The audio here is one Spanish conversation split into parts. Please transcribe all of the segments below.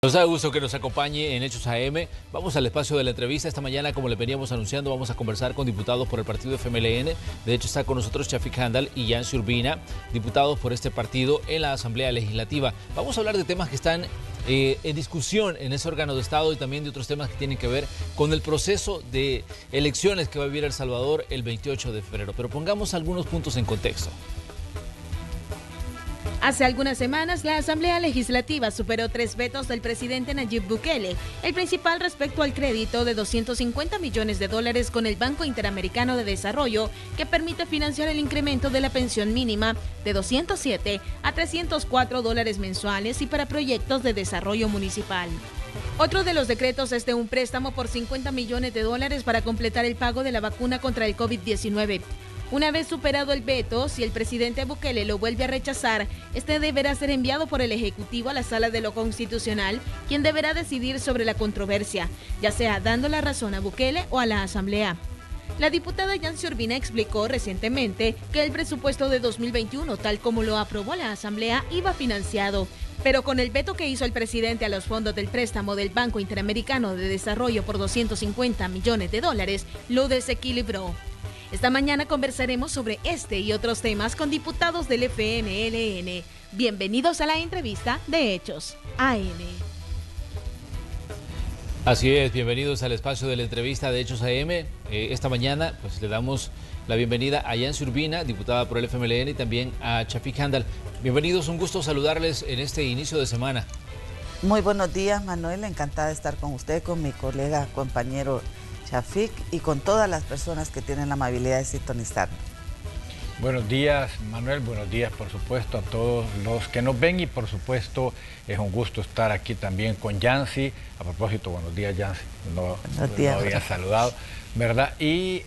Nos da gusto que nos acompañe en Hechos AM. Vamos al espacio de la entrevista. Esta mañana, como le veníamos anunciando, vamos a conversar con diputados por el partido FMLN. De hecho, está con nosotros Shafik Handal y Yancy Urbina, diputados por este partido en la Asamblea Legislativa. Vamos a hablar de temas que están en discusión en ese órgano de Estado y también de otros temas que tienen que ver con el proceso de elecciones que va a vivir El Salvador el 28 de febrero. Pero pongamos algunos puntos en contexto. Hace algunas semanas, la Asamblea Legislativa superó 3 vetos del presidente Nayib Bukele, el principal respecto al crédito de $250 millones con el Banco Interamericano de Desarrollo, que permite financiar el incremento de la pensión mínima de $207 a $304 mensuales y para proyectos de desarrollo municipal. Otro de los decretos es de un préstamo por $50 millones para completar el pago de la vacuna contra el COVID-19. Una vez superado el veto, si el presidente Bukele lo vuelve a rechazar, este deberá ser enviado por el Ejecutivo a la Sala de lo Constitucional, quien deberá decidir sobre la controversia, ya sea dando la razón a Bukele o a la Asamblea. La diputada Yancy Urbina explicó recientemente que el presupuesto de 2021, tal como lo aprobó la Asamblea, iba financiado, pero con el veto que hizo el presidente a los fondos del préstamo del Banco Interamericano de Desarrollo por $250 millones, lo desequilibró. Esta mañana conversaremos sobre este y otros temas con diputados del FMLN. Bienvenidos a la entrevista de Hechos AM. Así es, bienvenidos al espacio de la entrevista de Hechos AM. Esta mañana pues le damos la bienvenida a Yancy Urbina, diputada por el FMLN, y también a Shafik Handal. Bienvenidos, un gusto saludarles en este inicio de semana. Muy buenos días, Manuel, encantada de estar con usted, con mi colega, compañero Shafik y con todas las personas que tienen la amabilidad de sintonizarnos. Buenos días, Manuel, buenos días, por supuesto, a todos los que nos ven y, por supuesto, es un gusto estar aquí también con Yancy. A propósito, buenos días, Yancy, no había saludado, ¿verdad? Y,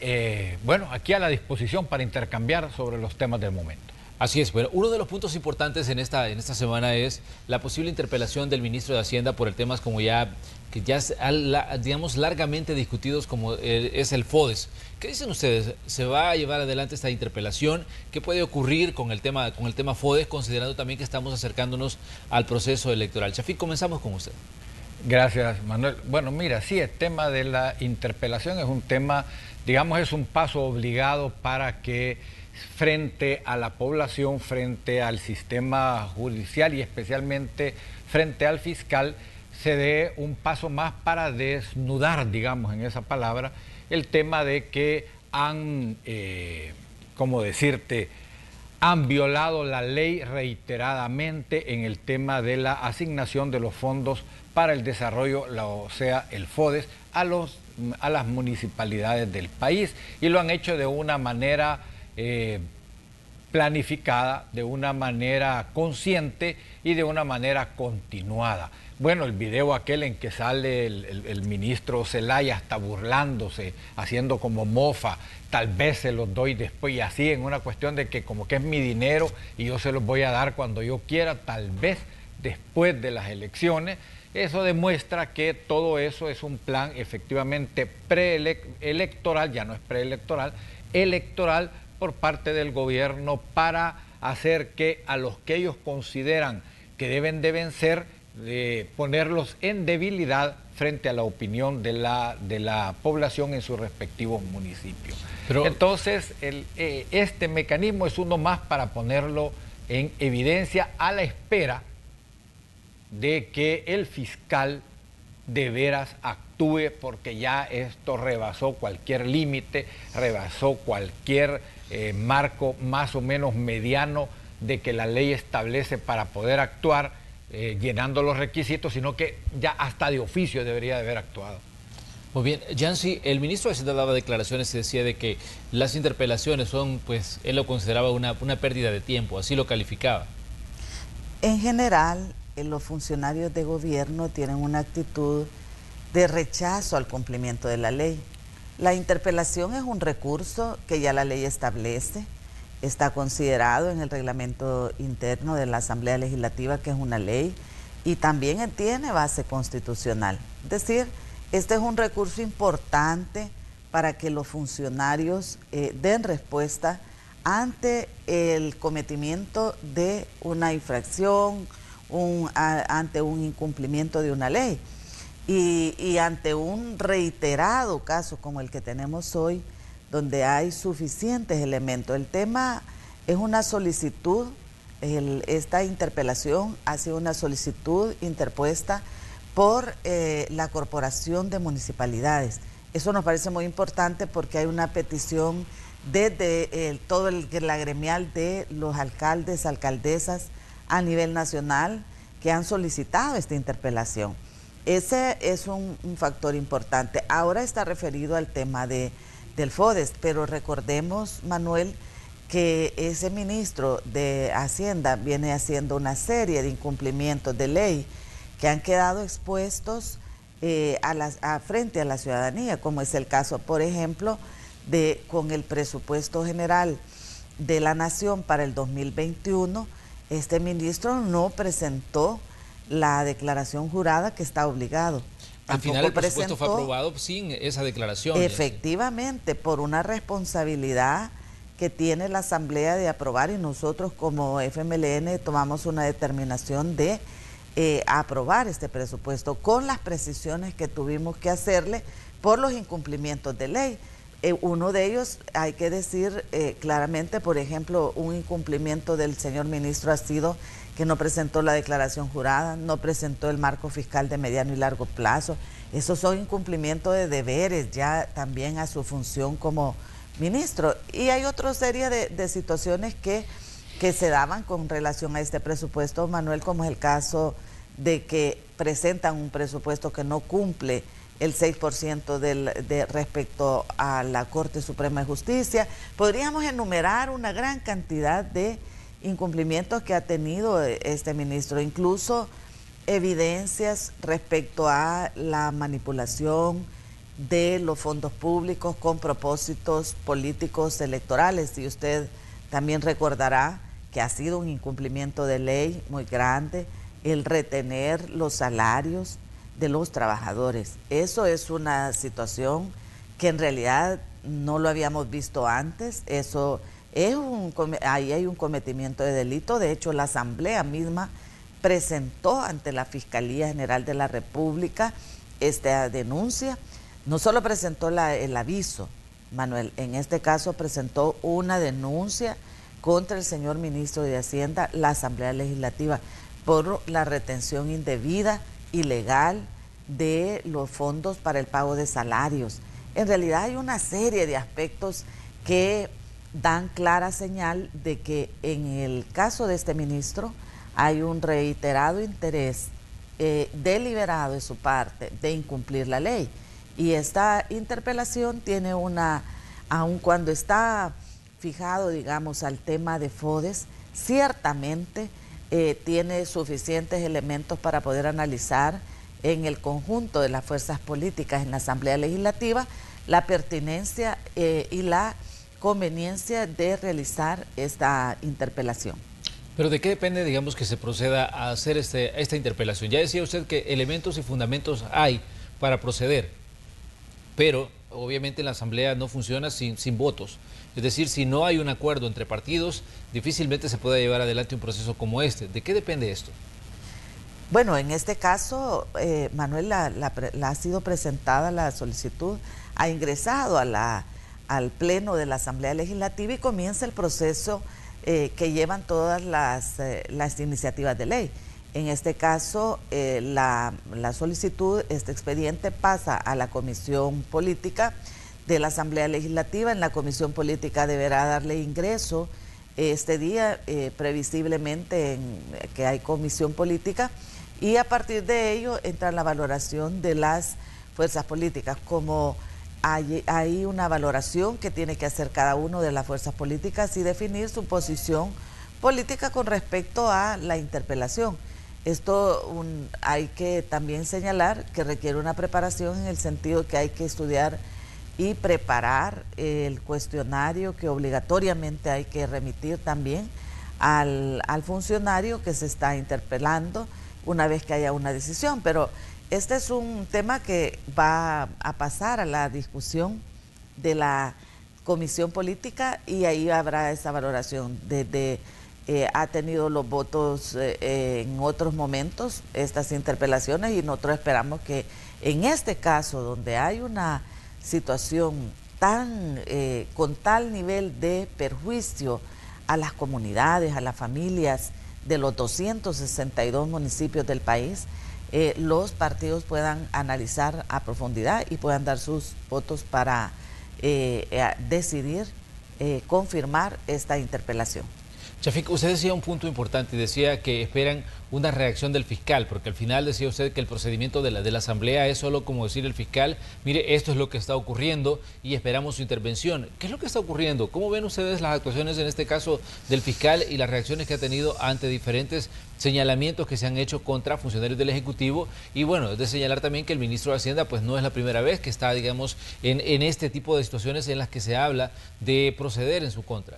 bueno, aquí a la disposición para intercambiar sobre los temas del momento. Así es, bueno, uno de los puntos importantes en esta semana es la posible interpelación del ministro de Hacienda por el tema como que ya digamos largamente discutidos como es el FODES. ¿Qué dicen ustedes? ¿Se va a llevar adelante esta interpelación? ¿Qué puede ocurrir con el tema FODES, considerando también que estamos acercándonos al proceso electoral? Shafik, comenzamos con usted. Gracias, Manuel. Bueno, mira, sí, el tema de la interpelación es un tema, digamos, es un paso obligado para que frente a la población, frente al sistema judicial y especialmente frente al fiscal, se dé un paso más para desnudar, digamos, en esa palabra, el tema de que han, han violado la ley reiteradamente en el tema de la asignación de los fondos para el desarrollo, o sea, el FODES, a las municipalidades del país, y lo han hecho de una manera planificada, de una manera consciente y de una manera continuada. Bueno, el video aquel en que sale el ministro Zelaya hasta burlándose, haciendo como mofa, tal vez se los doy después, y así en una cuestión de que como que es mi dinero y yo se los voy a dar cuando yo quiera, tal vez después de las elecciones. Eso demuestra que todo eso es un plan efectivamente preelectoral, ya no es preelectoral, electoral, por parte del gobierno para hacer que a los que ellos consideran que deben de vencer, ponerlos en debilidad frente a la opinión de la población en sus respectivos municipios. Entonces, este mecanismo es uno más para ponerlo en evidencia a la espera de que el fiscal de veras actúe, porque ya esto rebasó cualquier límite, rebasó cualquier marco más o menos mediano de que la ley establece para poder actuar llenando los requisitos, sino que ya hasta de oficio debería de haber actuado. Muy bien, Yancy, el ministro de Hacienda daba declaraciones y decía de que las interpelaciones son, pues, él lo consideraba una pérdida de tiempo, así lo calificaba. En general, los funcionarios de gobierno tienen una actitud de rechazo al cumplimiento de la ley. La interpelación es un recurso que ya la ley establece, está considerado en el reglamento interno de la Asamblea Legislativa, que es una ley, y también tiene base constitucional. Es decir, este es un recurso importante para que los funcionarios den respuesta ante el cometimiento de una infracción, ante un incumplimiento de una ley. Y ante un reiterado caso como el que tenemos hoy, donde hay suficientes elementos. El tema es una solicitud, esta interpelación ha sido una solicitud interpuesta por la Corporación de Municipalidades. Eso nos parece muy importante porque hay una petición desde todo la gremial de los alcaldes, alcaldesas a nivel nacional que han solicitado esta interpelación. Ese es un factor importante. Ahora está referido al tema del FODES, pero recordemos, Manuel, que ese ministro de Hacienda viene haciendo una serie de incumplimientos de ley que han quedado expuestos frente a la ciudadanía, como es el caso, por ejemplo, con el presupuesto general de la Nación para el 2021, este ministro no presentó la declaración jurada que está obligado. Al final el presupuesto fue aprobado sin esa declaración. Efectivamente, por una responsabilidad que tiene la Asamblea de aprobar, y nosotros como FMLN tomamos una determinación de aprobar este presupuesto con las precisiones que tuvimos que hacerle por los incumplimientos de ley. Uno de ellos, hay que decir claramente, por ejemplo, un incumplimiento del señor ministro ha sido que no presentó la declaración jurada, no presentó el marco fiscal de mediano y largo plazo. Esos son incumplimientos de deberes ya también a su función como ministro. Y hay otra serie de situaciones que se daban con relación a este presupuesto, Manuel, como es el caso de que presentan un presupuesto que no cumple el 6% respecto a la Corte Suprema de Justicia. Podríamos enumerar una gran cantidad de incumplimientos que ha tenido este ministro, incluso evidencias respecto a la manipulación de los fondos públicos con propósitos políticos electorales. Y usted también recordará que ha sido un incumplimiento de ley muy grande el retener los salarios de los trabajadores. Eso es una situación que en realidad no lo habíamos visto antes. Eso es ahí hay un cometimiento de delito. De hecho, la Asamblea misma presentó ante la Fiscalía General de la República esta denuncia. No solo presentó el aviso, Manuel, en este caso presentó una denuncia contra el señor ministro de Hacienda, la Asamblea Legislativa, por la retención indebida, ilegal, de los fondos para el pago de salarios. En realidad hay una serie de aspectos que dan clara señal de que en el caso de este ministro hay un reiterado interés deliberado de su parte de incumplir la ley. Y esta interpelación tiene aun cuando está fijado, digamos, al tema de FODES, ciertamente tiene suficientes elementos para poder analizar en el conjunto de las fuerzas políticas en la Asamblea Legislativa la pertinencia y la conveniencia de realizar esta interpelación. Pero ¿de qué depende, digamos, que se proceda a hacer esta interpelación? Ya decía usted que elementos y fundamentos hay para proceder, pero obviamente la Asamblea no funciona sin votos. Es decir, si no hay un acuerdo entre partidos, difícilmente se pueda llevar adelante un proceso como este. ¿De qué depende esto? Bueno, en este caso, Manuel, ha sido presentada la solicitud, ha ingresado al Pleno de la Asamblea Legislativa y comienza el proceso que llevan todas las iniciativas de ley. En este caso, la solicitud, este expediente pasa a la Comisión Política de la Asamblea Legislativa. En la Comisión Política deberá darle ingreso este día, previsiblemente que hay Comisión Política, y a partir de ello entra la valoración de las fuerzas políticas. Como hay una valoración que tiene que hacer cada una de las fuerzas políticas y definir su posición política con respecto a la interpelación. Esto hay que también señalar que requiere una preparación en el sentido que hay que estudiar y preparar el cuestionario que obligatoriamente hay que remitir también al funcionario que se está interpelando una vez que haya una decisión. Pero este es un tema que va a pasar a la discusión de la Comisión Política y ahí habrá esa valoración desde ha tenido los votos en otros momentos, estas interpelaciones, y nosotros esperamos que en este caso, donde hay una situación con tal nivel de perjuicio a las comunidades, a las familias de los 262 municipios del país, los partidos puedan analizar a profundidad y puedan dar sus votos para decidir confirmar esta interpelación. Chafik, usted decía un punto importante y decía que esperan una reacción del fiscal, porque al final decía usted que el procedimiento de la asamblea es solo como decir el fiscal, mire, esto es lo que está ocurriendo y esperamos su intervención. ¿Qué es lo que está ocurriendo? ¿Cómo ven ustedes las actuaciones en este caso del fiscal y las reacciones que ha tenido ante diferentes señalamientos que se han hecho contra funcionarios del Ejecutivo? Y bueno, es de señalar también que el ministro de Hacienda pues no es la primera vez que está, digamos, en este tipo de situaciones en las que se habla de proceder en su contra.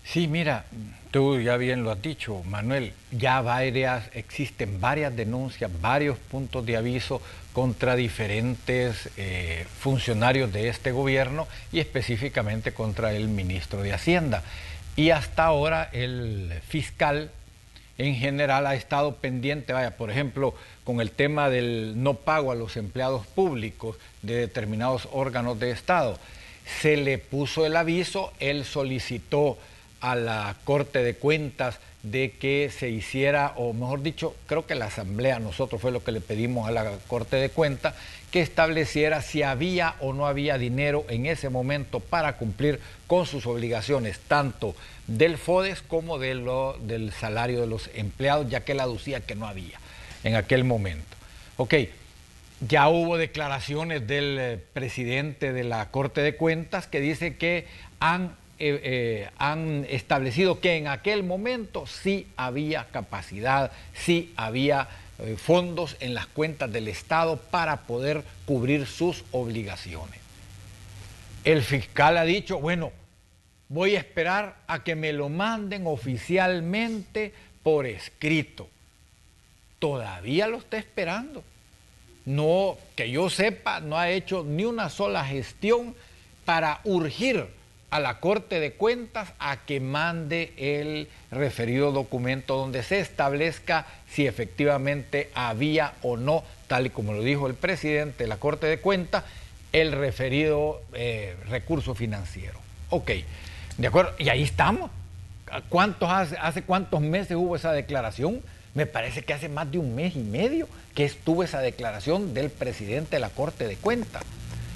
Sí, mira, tú ya bien lo has dicho, Manuel, ya existen varias denuncias, varios puntos de aviso contra diferentes funcionarios de este gobierno y específicamente contra el ministro de Hacienda. Y hasta ahora el fiscal en general ha estado pendiente, vaya, por ejemplo, con el tema del no pago a los empleados públicos de determinados órganos de Estado. Se le puso el aviso, él solicitó a la Corte de Cuentas de que se hiciera, o mejor dicho, creo que la Asamblea, nosotros fue lo que le pedimos a la Corte de Cuentas, que estableciera si había o no había dinero en ese momento para cumplir con sus obligaciones, tanto del FODES como del salario de los empleados, ya que él aducía que no había en aquel momento. Ok, ya hubo declaraciones del presidente de la Corte de Cuentas que dice que han establecido que en aquel momento sí había capacidad, sí había fondos en las cuentas del Estado para poder cubrir sus obligaciones. El fiscal ha dicho, bueno, voy a esperar a que me lo manden oficialmente por escrito. Todavía lo está esperando. No, que yo sepa, no ha hecho ni una sola gestión para urgir a la Corte de Cuentas a que mande el referido documento donde se establezca si efectivamente había o no, tal y como lo dijo el presidente de la Corte de Cuentas, el referido recurso financiero. Ok, de acuerdo, y ahí estamos. ¿Hace cuántos meses hubo esa declaración? Me parece que hace más de un mes y medio que estuvo esa declaración del presidente de la Corte de Cuentas.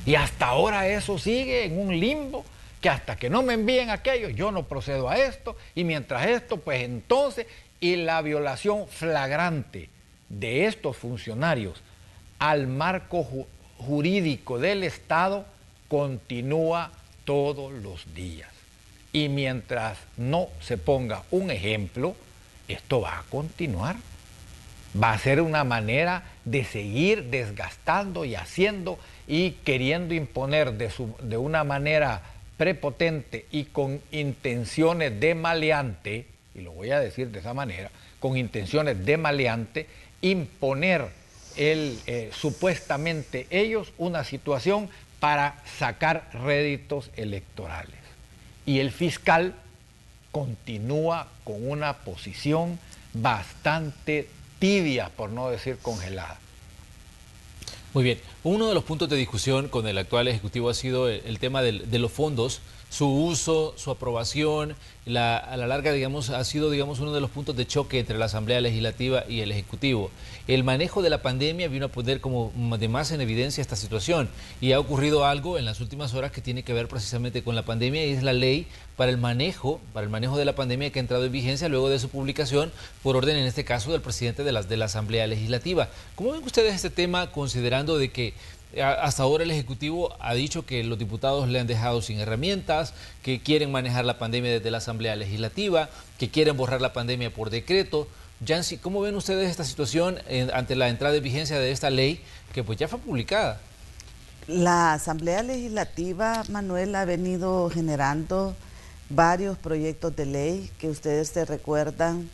Y hasta ahora eso sigue en un limbo, que hasta que no me envíen aquello, yo no procedo a esto, y mientras esto, pues entonces, y la violación flagrante de estos funcionarios al marco jurídico del Estado continúa todos los días. Y mientras no se ponga un ejemplo, esto va a continuar. Va a ser una manera de seguir desgastando y haciendo y queriendo imponer de una manera prepotente y con intenciones de maleante, y lo voy a decir de esa manera, con intenciones de maleante, imponer supuestamente ellos una situación para sacar réditos electorales. Y el fiscal continúa con una posición bastante tibia, por no decir congelada. Muy bien, uno de los puntos de discusión con el actual Ejecutivo ha sido el tema de los fondos, su uso, su aprobación, a la larga, digamos, ha sido, digamos, uno de los puntos de choque entre la Asamblea Legislativa y el Ejecutivo. El manejo de la pandemia vino a poner como de más en evidencia esta situación y ha ocurrido algo en las últimas horas que tiene que ver precisamente con la pandemia y es la ley para el manejo de la pandemia que ha entrado en vigencia luego de su publicación por orden, en este caso, del presidente de la Asamblea Legislativa. ¿Cómo ven ustedes este tema, considerando de que hasta ahora el Ejecutivo ha dicho que los diputados le han dejado sin herramientas, que quieren manejar la pandemia desde la Asamblea Legislativa, que quieren borrar la pandemia por decreto? Yancy, ¿cómo ven ustedes esta situación ante la entrada en vigencia de esta ley que pues ya fue publicada? La Asamblea Legislativa, Manuel, ha venido generando varios proyectos de ley que ustedes se recuerdan,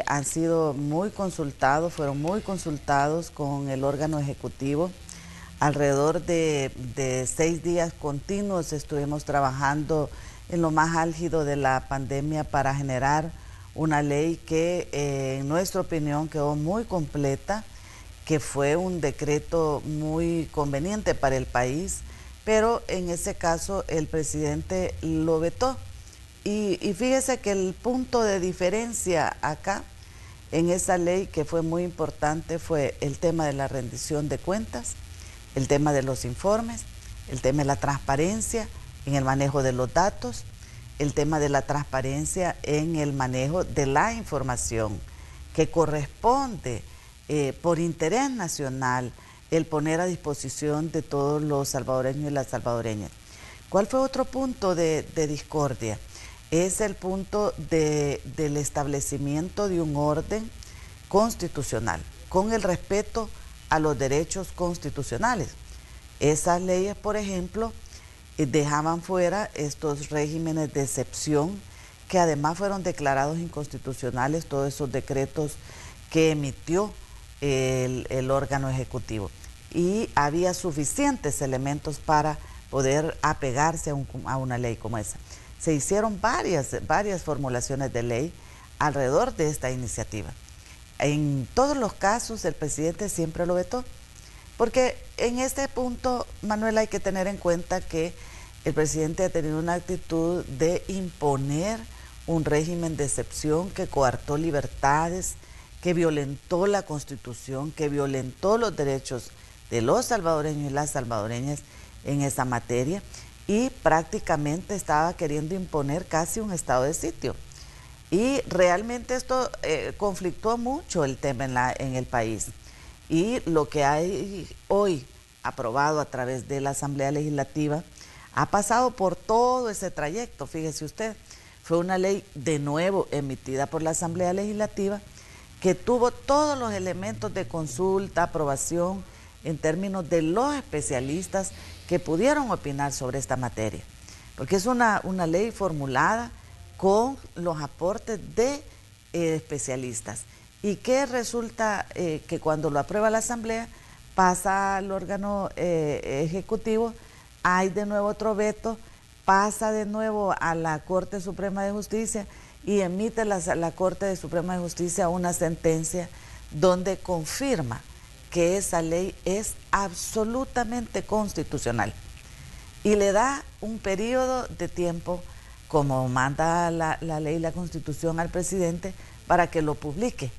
han sido muy consultados, fueron muy consultados con el órgano ejecutivo. Alrededor de 6 días continuos estuvimos trabajando en lo más álgido de la pandemia para generar una ley que en nuestra opinión quedó muy completa, que fue un decreto muy conveniente para el país, pero en ese caso el presidente lo vetó. Y fíjese que el punto de diferencia acá, en esa ley que fue muy importante, fue el tema de la rendición de cuentas, el tema de los informes, el tema de la transparencia en el manejo de los datos, el tema de la transparencia en el manejo de la información que corresponde por interés nacional el poner a disposición de todos los salvadoreños y las salvadoreñas. ¿Cuál fue otro punto de discordia? Es el punto del establecimiento de un orden constitucional con el respeto a los derechos constitucionales. Esas leyes, por ejemplo, dejaban fuera estos regímenes de excepción que además fueron declarados inconstitucionales, todos esos decretos que emitió el órgano ejecutivo. Y había suficientes elementos para poder apegarse a una ley como esa. Se hicieron varias formulaciones de ley alrededor de esta iniciativa. En todos los casos el presidente siempre lo vetó, porque en este punto, Manuel, hay que tener en cuenta que el presidente ha tenido una actitud de imponer un régimen de excepción que coartó libertades, que violentó la Constitución, que violentó los derechos de los salvadoreños y las salvadoreñas en esa materia, y prácticamente estaba queriendo imponer casi un estado de sitio. Y realmente esto conflictó mucho el tema en el país. Y lo que hay hoy aprobado a través de la Asamblea Legislativa ha pasado por todo ese trayecto, fíjese usted. Fue una ley de nuevo emitida por la Asamblea Legislativa que tuvo todos los elementos de consulta, aprobación en términos de los especialistas que pudieron opinar sobre esta materia. Porque es una ley formulada con los aportes de especialistas. ¿Y qué resulta? Que cuando lo aprueba la Asamblea, pasa al órgano ejecutivo, hay de nuevo otro veto, pasa de nuevo a la Corte Suprema de Justicia y emite la Corte Suprema de Justicia una sentencia donde confirma que esa ley es absolutamente constitucional y le da un periodo de tiempo, como manda la ley y la Constitución, al presidente para que lo publique.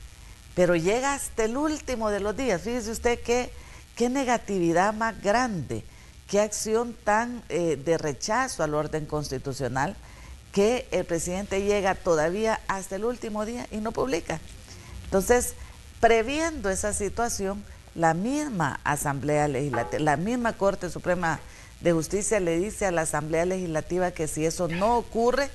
Pero llega hasta el último de los días. Fíjese usted qué negatividad más grande, qué acción tan de rechazo al orden constitucional, que el presidente llega todavía hasta el último día y no publica. Entonces, previendo esa situación, la misma Asamblea Legislativa, la misma Corte Suprema de Justicia le dice a la Asamblea Legislativa que si eso no ocurre,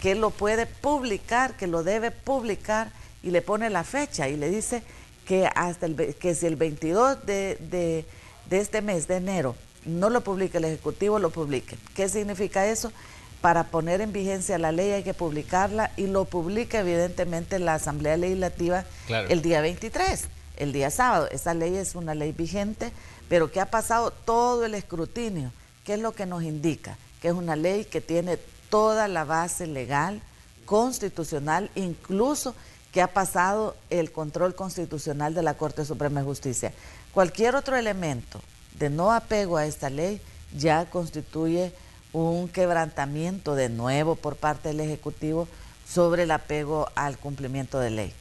que lo puede publicar, que lo debe publicar, y le pone la fecha y le dice que que si el 22 de este mes de enero no lo publica el Ejecutivo, lo publique. ¿Qué significa eso? Para poner en vigencia la ley hay que publicarla, y lo publica evidentemente la Asamblea Legislativa, claro, el día 23, el día sábado. Esa ley es una ley vigente, pero que ha pasado todo el escrutinio, que es lo que nos indica que es una ley que tiene toda la base legal, constitucional, incluso que ha pasado el control constitucional de la Corte Suprema de Justicia. Cualquier otro elemento de no apego a esta ley ya constituye un quebrantamiento de nuevo por parte del Ejecutivo sobre el apego al cumplimiento de ley.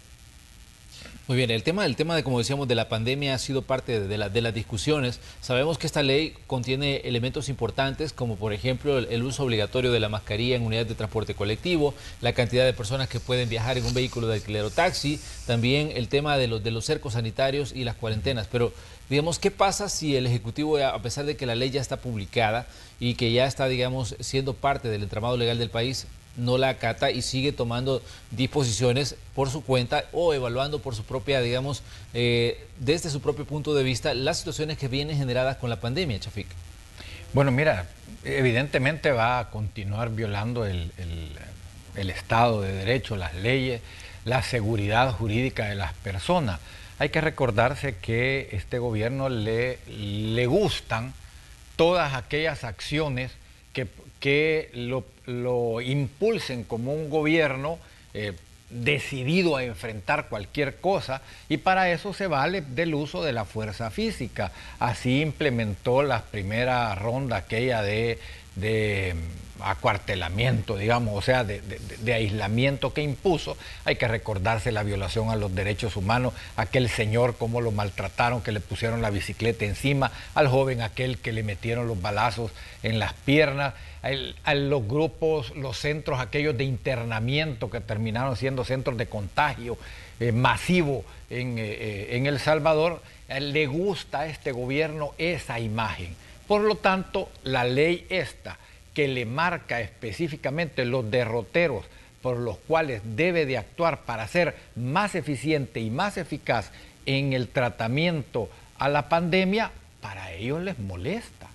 Muy bien, el tema de, como decíamos, de la pandemia ha sido parte de las discusiones. Sabemos que esta ley contiene elementos importantes, como por ejemplo el uso obligatorio de la mascarilla en unidades de transporte colectivo, la cantidad de personas que pueden viajar en un vehículo de alquiler o taxi, también el tema de los cercos sanitarios y las cuarentenas. Pero, digamos, ¿qué pasa si el Ejecutivo, a pesar de que la ley ya está publicada y que ya está, digamos, siendo parte del entramado legal del país, no la acata y sigue tomando disposiciones por su cuenta o evaluando por su propia, digamos, desde su propio punto de vista, las situaciones que vienen generadas con la pandemia, Chafik? Bueno, mira, evidentemente va a continuar violando el Estado de Derecho, las leyes, la seguridad jurídica de las personas. Hay que recordarse que este gobierno le gustan todas aquellas acciones que que lo impulsen como un gobierno decidido a enfrentar cualquier cosa, y para eso se vale del uso de la fuerza física. Así implementó la primera ronda aquella de acuartelamiento, digamos, o sea, de aislamiento que impuso. Hay que recordarse la violación a los derechos humanos, aquel señor cómo lo maltrataron, que le pusieron la bicicleta encima, al joven aquel que le metieron los balazos en las piernas, a los grupos, los centros aquellos de internamiento que terminaron siendo centros de contagio masivo en El Salvador. Le gusta a este gobierno esa imagen. Por lo tanto, la ley esta, que le marca específicamente los derroteros por los cuales debe de actuar para ser más eficiente y más eficaz en el tratamiento a la pandemia, para ellos les molesta.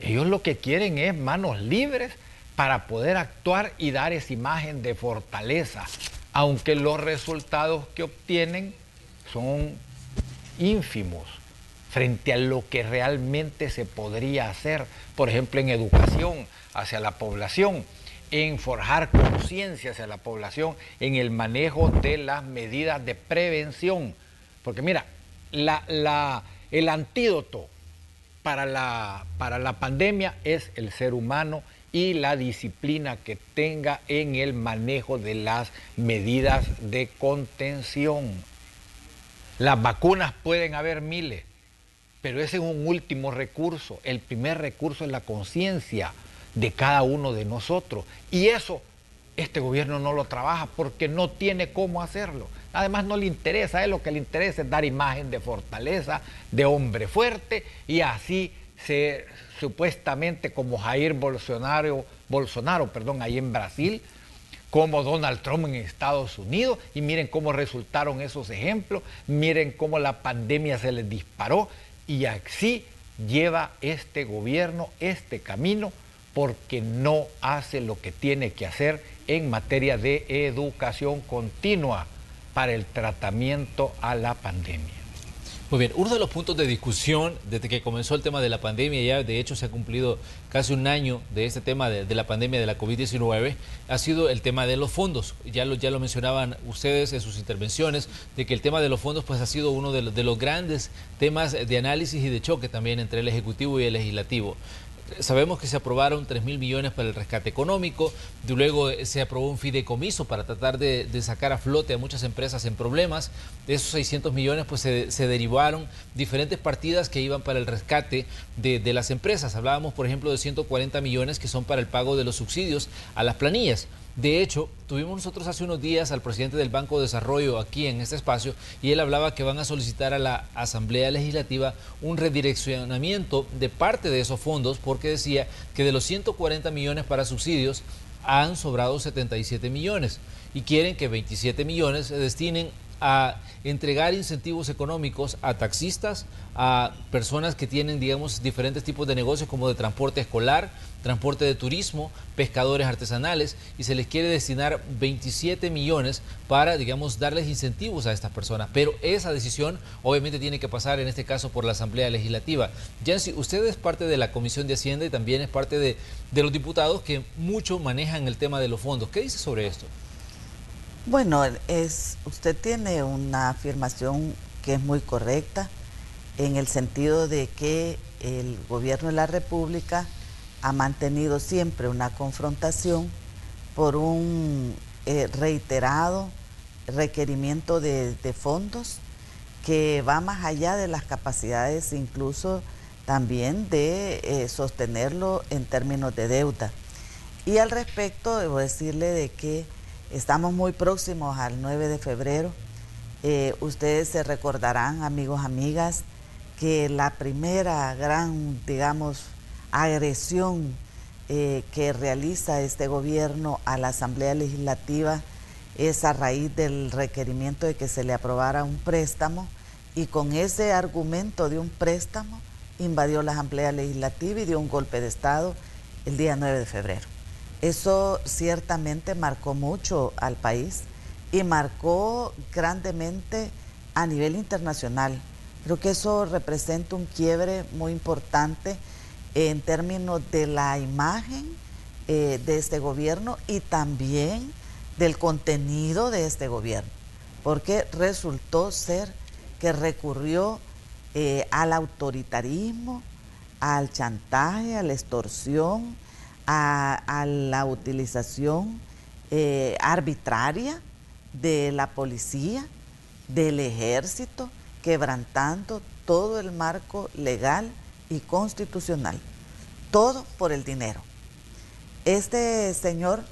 Ellos lo que quieren es manos libres para poder actuar y dar esa imagen de fortaleza, aunque los resultados que obtienen son ínfimos frente a lo que realmente se podría hacer, por ejemplo, en educación hacia la población, en forjar conciencia hacia la población, en el manejo de las medidas de prevención. Porque mira, el antídoto para la pandemia es el ser humano y la disciplina que tenga en el manejo de las medidas de contención. Las vacunas pueden haber miles, pero ese es un último recurso. El primer recurso es la conciencia de cada uno de nosotros. Y eso este gobierno no lo trabaja porque no tiene cómo hacerlo. Además no le interesa, lo que le interesa es dar imagen de fortaleza, de hombre fuerte, y así supuestamente como Jair Bolsonaro, ahí en Brasil, como Donald Trump en Estados Unidos, y miren cómo resultaron esos ejemplos, miren cómo la pandemia se les disparó, y así lleva este gobierno este camino porque no hace lo que tiene que hacer en materia de educación continua para el tratamiento a la pandemia. Muy bien, uno de los puntos de discusión desde que comenzó el tema de la pandemia, ya de hecho se ha cumplido casi un año de este tema de la pandemia de la COVID-19, ha sido el tema de los fondos. Ya lo mencionaban ustedes en sus intervenciones, de que el tema de los fondos pues ha sido uno de los grandes temas de análisis y de choque también entre el Ejecutivo y el Legislativo. Sabemos que se aprobaron 3.000 millones para el rescate económico, luego se aprobó un fideicomiso para tratar de sacar a flote a muchas empresas en problemas. De esos 600 millones pues se derivaron diferentes partidas que iban para el rescate de las empresas. Hablábamos, por ejemplo, de 140 millones que son para el pago de los subsidios a las planillas. De hecho, tuvimos nosotros hace unos días al presidente del Banco de Desarrollo aquí en este espacio y él hablaba que van a solicitar a la Asamblea Legislativa un redireccionamiento de parte de esos fondos porque decía que de los 140 millones para subsidios han sobrado 77 millones y quieren que 27 millones se destinen a entregar incentivos económicos a taxistas, a personas que tienen, digamos, diferentes tipos de negocios como de transporte escolar, transporte de turismo, pescadores artesanales, y se les quiere destinar 27 millones para, digamos, darles incentivos a estas personas. Pero esa decisión obviamente tiene que pasar, en este caso, por la Asamblea Legislativa. Yancy, usted es parte de la Comisión de Hacienda y también es parte de los diputados que mucho manejan el tema de los fondos. ¿Qué dice sobre esto? Bueno, usted tiene una afirmación que es muy correcta en el sentido de que el gobierno de la República ha mantenido siempre una confrontación por un reiterado requerimiento de fondos que va más allá de las capacidades incluso también de sostenerlo en términos de deuda. Y al respecto debo decirle de que estamos muy próximos al 9 de febrero. Ustedes se recordarán, amigos, amigas, que la primera gran, digamos, agresión que realiza este gobierno a la Asamblea Legislativa es a raíz del requerimiento de que se le aprobara un préstamo, y con ese argumento de un préstamo invadió la Asamblea Legislativa y dio un golpe de Estado el día 9 de febrero. Eso ciertamente marcó mucho al país y marcó grandemente a nivel internacional. Creo que eso representa un quiebre muy importante en términos de la imagen de este gobierno y también del contenido de este gobierno, porque resultó ser que recurrió al autoritarismo, al chantaje, a la extorsión, a la utilización arbitraria de la policía, del ejército, quebrantando todo el marco legal y constitucional. Todo por el dinero. Este señor,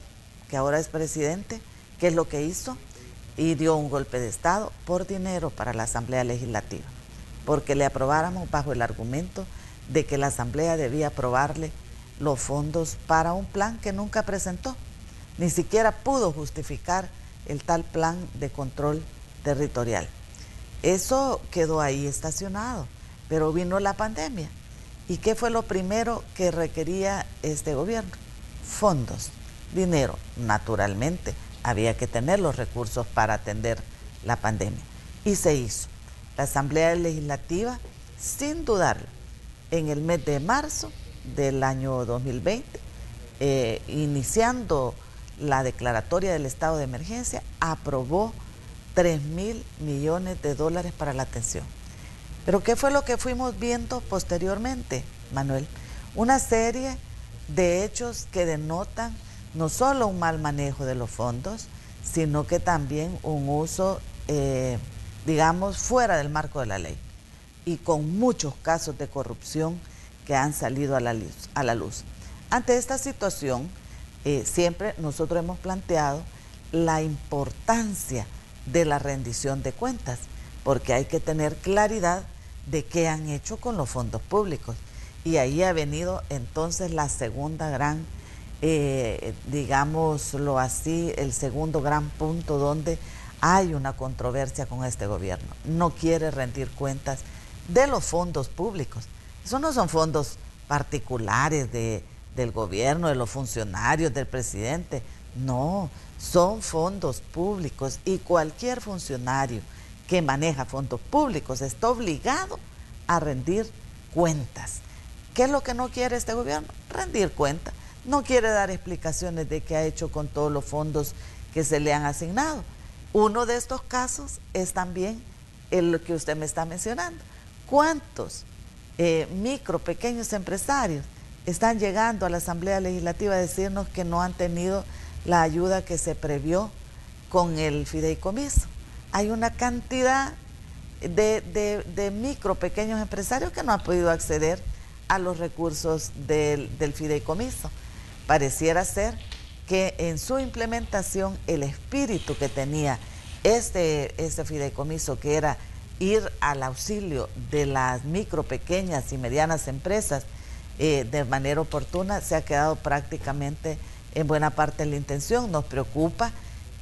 que ahora es presidente, ¿qué es lo que hizo? Y dio un golpe de Estado por dinero para la Asamblea Legislativa, porque le aprobáramos bajo el argumento de que la Asamblea debía aprobarle los fondos para un plan que nunca presentó. Ni siquiera pudo justificar el tal plan de control territorial. Eso quedó ahí estacionado, pero vino la pandemia. ¿Y qué fue lo primero que requería este gobierno? Fondos, dinero. Naturalmente, había que tener los recursos para atender la pandemia. Y se hizo. La Asamblea Legislativa, sin dudarlo, en el mes de marzo del año 2020, iniciando la declaratoria del estado de emergencia, aprobó 3.000 millones de dólares para la atención. Pero ¿qué fue lo que fuimos viendo posteriormente, Manuel? Una serie de hechos que denotan no solo un mal manejo de los fondos, sino que también un uso, digamos, fuera del marco de la ley y con muchos casos de corrupción que han salido a la luz. Ante esta situación, siempre nosotros hemos planteado la importancia de la rendición de cuentas, porque hay que tener claridad de qué han hecho con los fondos públicos. Y ahí ha venido entonces la segunda gran, digámoslo así, el segundo gran punto donde hay una controversia con este gobierno. No quiere rendir cuentas de los fondos públicos. Esos no son fondos particulares del gobierno, de los funcionarios, del presidente. No, son fondos públicos y cualquier funcionario que maneja fondos públicos está obligado a rendir cuentas. ¿Qué es lo que no quiere este gobierno? Rendir cuentas. No quiere dar explicaciones de qué ha hecho con todos los fondos que se le han asignado. Uno de estos casos es también el que usted me está mencionando. ¿Cuántos pequeños empresarios están llegando a la Asamblea Legislativa a decirnos que no han tenido la ayuda que se previó con el fideicomiso? Hay una cantidad de pequeños empresarios que no han podido acceder a los recursos del fideicomiso. Pareciera ser que en su implementación el espíritu que tenía este fideicomiso, que era ir al auxilio de las pequeñas y medianas empresas de manera oportuna, se ha quedado prácticamente en buena parte en la intención. Nos preocupa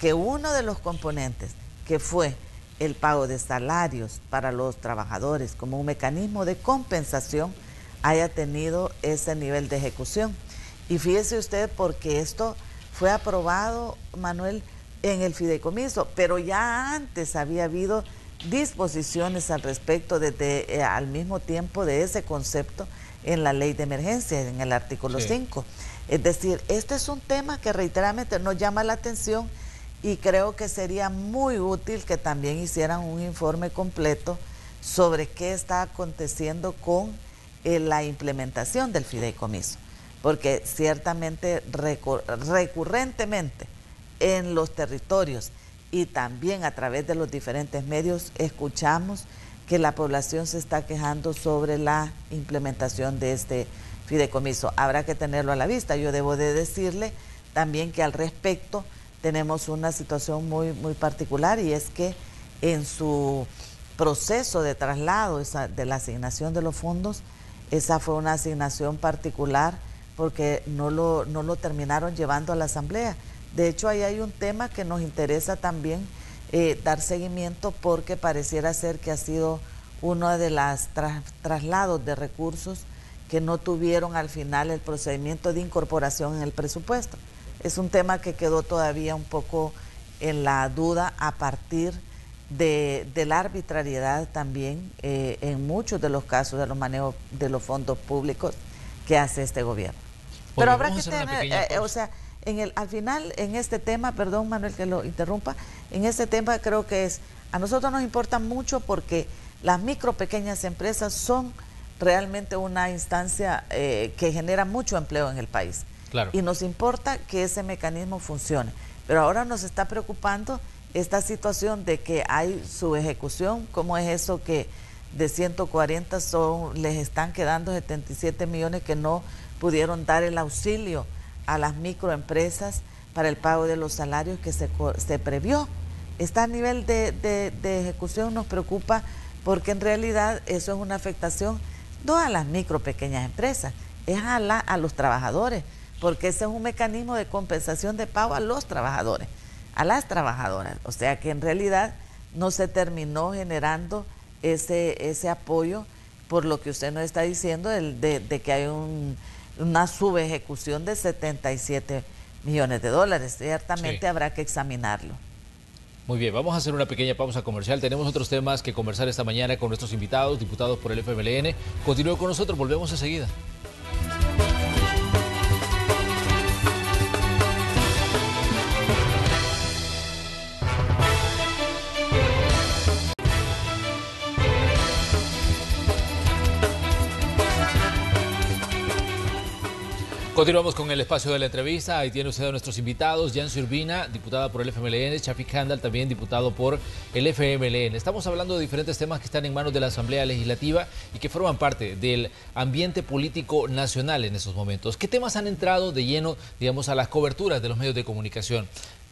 que uno de los componentes, que fue el pago de salarios para los trabajadores como un mecanismo de compensación, haya tenido ese nivel de ejecución. Y fíjese usted, porque esto fue aprobado, Manuel, en el fideicomiso, pero ya antes había habido disposiciones al respecto desde al mismo tiempo de ese concepto en la ley de emergencia, en el artículo 5. Es decir, este es un tema que reiteradamente nos llama la atención y creo que sería muy útil que también hicieran un informe completo sobre qué está aconteciendo con la implementación del fideicomiso, porque ciertamente recurrentemente en los territorios y también a través de los diferentes medios escuchamos que la población se está quejando sobre la implementación de este fideicomiso. Habrá que tenerlo a la vista. Yo debo de decirle también que al respecto tenemos una situación muy, muy particular, y es que en su proceso de traslado de la asignación de los fondos, esa fue una asignación particular porque no lo terminaron llevando a la Asamblea. De hecho, ahí hay un tema que nos interesa también dar seguimiento, porque pareciera ser que ha sido uno de los traslados de recursos que no tuvieron al final el procedimiento de incorporación en el presupuesto. Es un tema que quedó todavía un poco en la duda a partir de la arbitrariedad también en muchos de los casos de los manejos de los fondos públicos que hace este gobierno. Pero habrá que tener, o sea, al final, en este tema, perdón Manuel que lo interrumpa, en este tema creo que a nosotros nos importa mucho porque las micro, pequeñas empresas son realmente una instancia que genera mucho empleo en el país. Claro. Y nos importa que ese mecanismo funcione. Pero ahora nos está preocupando esta situación de que hay subejecución. ¿Cómo es eso que de 140 les están quedando 77 millones que no pudieron dar el auxilio a las microempresas para el pago de los salarios que se previó? Este nivel de ejecución nos preocupa porque en realidad eso es una afectación no a las micro, pequeñas empresas, es a los trabajadores, porque ese es un mecanismo de compensación de pago a los trabajadores, a las trabajadoras. O sea que en realidad no se terminó generando ese apoyo por lo que usted nos está diciendo de que hay una subejecución de 77 millones de dólares. Ciertamente sí. Habrá que examinarlo. Muy bien, vamos a hacer una pequeña pausa comercial. Tenemos otros temas que conversar esta mañana con nuestros invitados, diputados por el FMLN. Continúe con nosotros, volvemos enseguida. Continuamos con el espacio de la entrevista. Ahí tiene usted a nuestros invitados. Yancy Urbina, diputada por el FMLN, Shafik Handal, también diputado por el FMLN. Estamos hablando de diferentes temas que están en manos de la Asamblea Legislativa y que forman parte del ambiente político nacional en esos momentos. ¿Qué temas han entrado de lleno, digamos, a las coberturas de los medios de comunicación?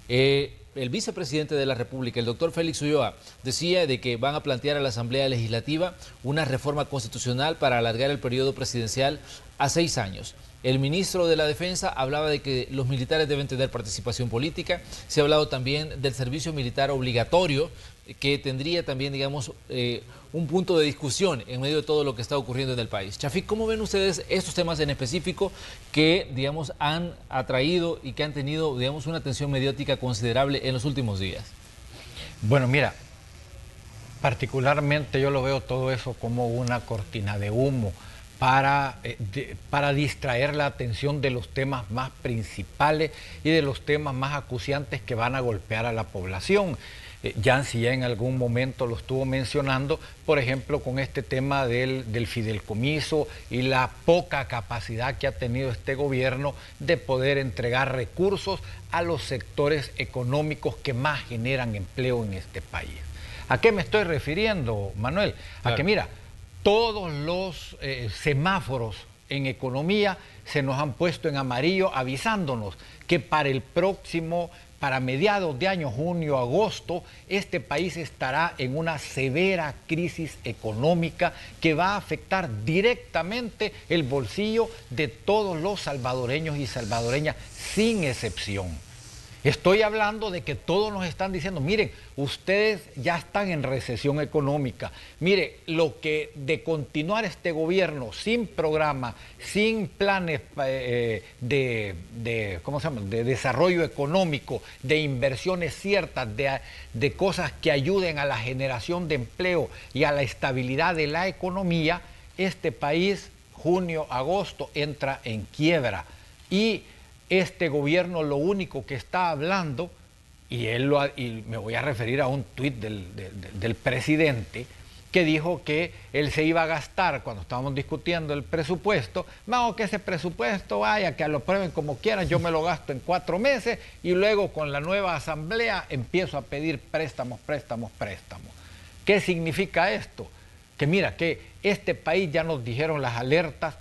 El vicepresidente de la República, el doctor Félix Ulloa, decía de que van a plantear a la Asamblea Legislativa una reforma constitucional para alargar el periodo presidencial a 6 años. El ministro de la Defensa hablaba de que los militares deben tener participación política. Se ha hablado también del servicio militar obligatorio, que tendría también, digamos, un punto de discusión en medio de todo lo que está ocurriendo en el país. Shafik, ¿cómo ven ustedes estos temas en específico que, digamos, han atraído y que han tenido, digamos, una atención mediática considerable en los últimos días? Bueno, mira, particularmente yo lo veo todo eso como una cortina de humo para distraer la atención de los temas más principales y de los temas más acuciantes que van a golpear a la población. Yancy ya en algún momento lo estuvo mencionando, por ejemplo, con este tema del fideicomiso y la poca capacidad que ha tenido este gobierno de poder entregar recursos a los sectores económicos que más generan empleo en este país. ¿A qué me estoy refiriendo, Manuel? Claro. A que mira, todos los semáforos en economía se nos han puesto en amarillo avisándonos que para mediados de año, junio, agosto, este país estará en una severa crisis económica que va a afectar directamente el bolsillo de todos los salvadoreños y salvadoreñas, sin excepción. Estoy hablando de que todos nos están diciendo, miren, ustedes ya están en recesión económica. Mire, lo que de continuar este gobierno sin programa, sin planes de desarrollo económico, de inversiones ciertas, de cosas que ayuden a la generación de empleo y a la estabilidad de la economía, este país, junio, agosto, entra en quiebra. Y este gobierno lo único que está hablando, y me voy a referir a un tuit del presidente, que dijo que él se iba a gastar, cuando estábamos discutiendo el presupuesto, vamos, que ese presupuesto vaya, que lo aprueben como quieran, yo me lo gasto en 4 meses y luego con la nueva asamblea empiezo a pedir préstamos. ¿Qué significa esto? Que mira, que este país, ya nos dijeron las alertas,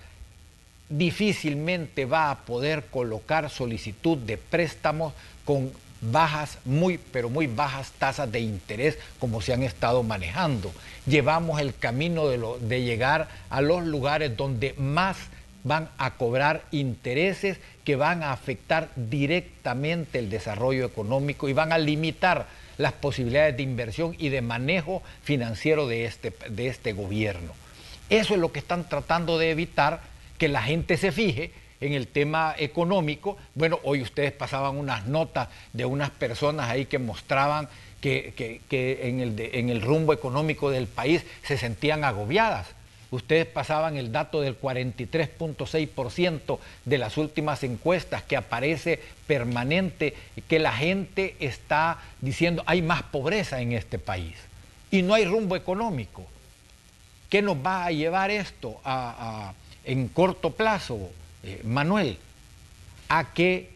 difícilmente va a poder colocar solicitud de préstamos con bajas, pero muy bajas tasas de interés como se han estado manejando. Llevamos el camino de llegar a los lugares donde más van a cobrar intereses que van a afectar directamente el desarrollo económico y van a limitar las posibilidades de inversión y de manejo financiero de este gobierno. Eso es lo que están tratando de evitar, que la gente se fije en el tema económico. Bueno, hoy ustedes pasaban unas notas de unas personas ahí que mostraban que en el rumbo económico del país se sentían agobiadas. Ustedes pasaban el dato del 43.6% de las últimas encuestas que aparece permanente, que la gente está diciendo hay más pobreza en este país y no hay rumbo económico. ¿Qué nos va a llevar esto en corto plazo, Manuel? A que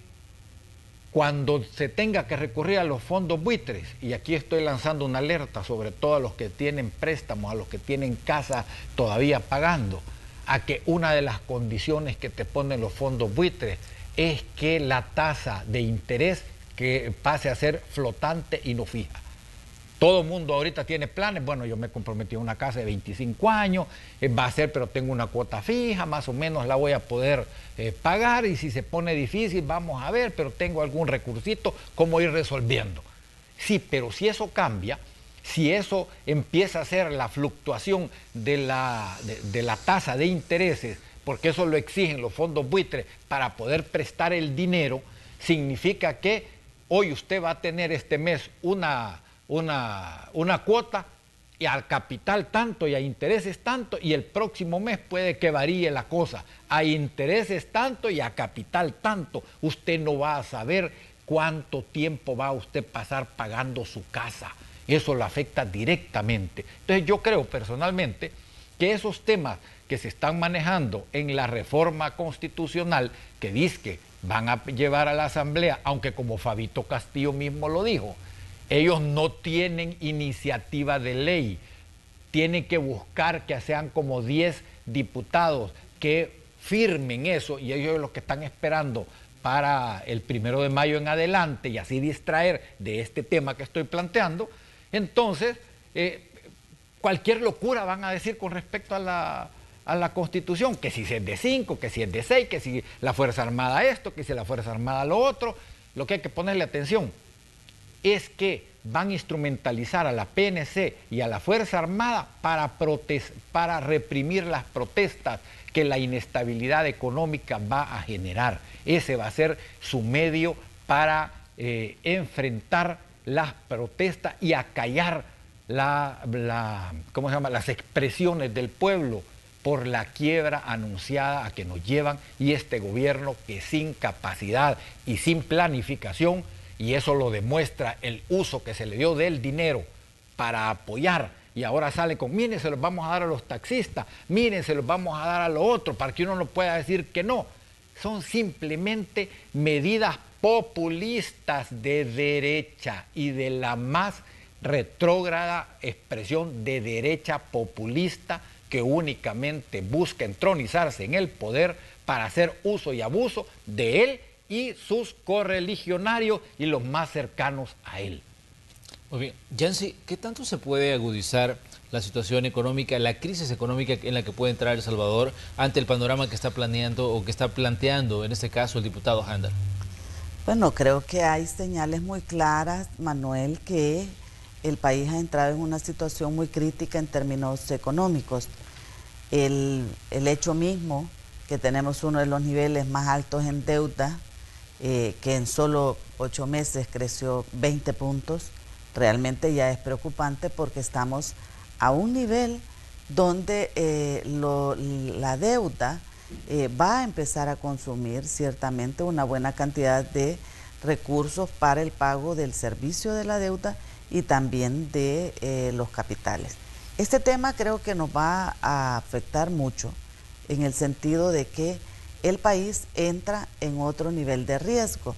cuando se tenga que recurrir a los fondos buitres, y aquí estoy lanzando una alerta sobre todo a los que tienen préstamos, a los que tienen casa todavía pagando, a que una de las condiciones que te ponen los fondos buitres es que la tasa de interés que pase a ser flotante y no fija. Todo el mundo ahorita tiene planes, bueno, yo me comprometí a una casa de 25 años, va a ser, pero tengo una cuota fija, más o menos la voy a poder pagar, y si se pone difícil, vamos a ver, pero tengo algún recursito, ¿cómo ir resolviendo? Sí, pero si eso cambia, si eso empieza a ser la fluctuación de la tasa de intereses, porque eso lo exigen los fondos buitres para poder prestar el dinero, significa que hoy usted va a tener este mes una cuota, y al capital tanto y a intereses tanto, y el próximo mes puede que varíe la cosa, a intereses tanto y a capital tanto. Usted no va a saber cuánto tiempo va a usted pasar pagando su casa. Eso lo afecta directamente. Entonces yo creo personalmente que esos temas que se están manejando en la reforma constitucional, que dice que van a llevar a la Asamblea, aunque como Fabito Castillo mismo lo dijo, ellos no tienen iniciativa de ley, tienen que buscar que sean como 10 diputados que firmen eso, y ellos son los que están esperando para el 1 de mayo en adelante, y así distraer de este tema que estoy planteando. Entonces, cualquier locura van a decir con respecto a la Constitución, que si es de 5, que si es de 6, que si la Fuerza Armada esto, que si la Fuerza Armada lo otro. Lo que hay que ponerle atención es que van a instrumentalizar a la PNC y a la Fuerza Armada para reprimir las protestas que la inestabilidad económica va a generar. Ese va a ser su medio para enfrentar las protestas y acallar las expresiones del pueblo por la quiebra anunciada a que nos llevan, y este gobierno que sin capacidad y sin planificación, y eso lo demuestra el uso que se le dio del dinero para apoyar, y ahora sale con, miren, se los vamos a dar a los taxistas, miren, se los vamos a dar a lo otro, para que uno no pueda decir que no. Son simplemente medidas populistas de derecha y de la más retrógrada expresión de derecha populista que únicamente busca entronizarse en el poder para hacer uso y abuso de él y sus correligionarios y los más cercanos a él. Muy bien. Yancy, ¿qué tanto se puede agudizar la situación económica, la crisis económica en la que puede entrar El Salvador ante el panorama que está planeando o que está planteando, en este caso, el diputado Handel? Bueno, creo que hay señales muy claras, Manuel, que el país ha entrado en una situación muy crítica en términos económicos. El hecho mismo que tenemos uno de los niveles más altos en deuda, que en solo 8 meses creció 20 puntos, realmente ya es preocupante, porque estamos a un nivel donde la deuda va a empezar a consumir ciertamente una buena cantidad de recursos para el pago del servicio de la deuda y también de los capitales. Este tema creo que nos va a afectar mucho, en el sentido de que el país entra en otro nivel de riesgo.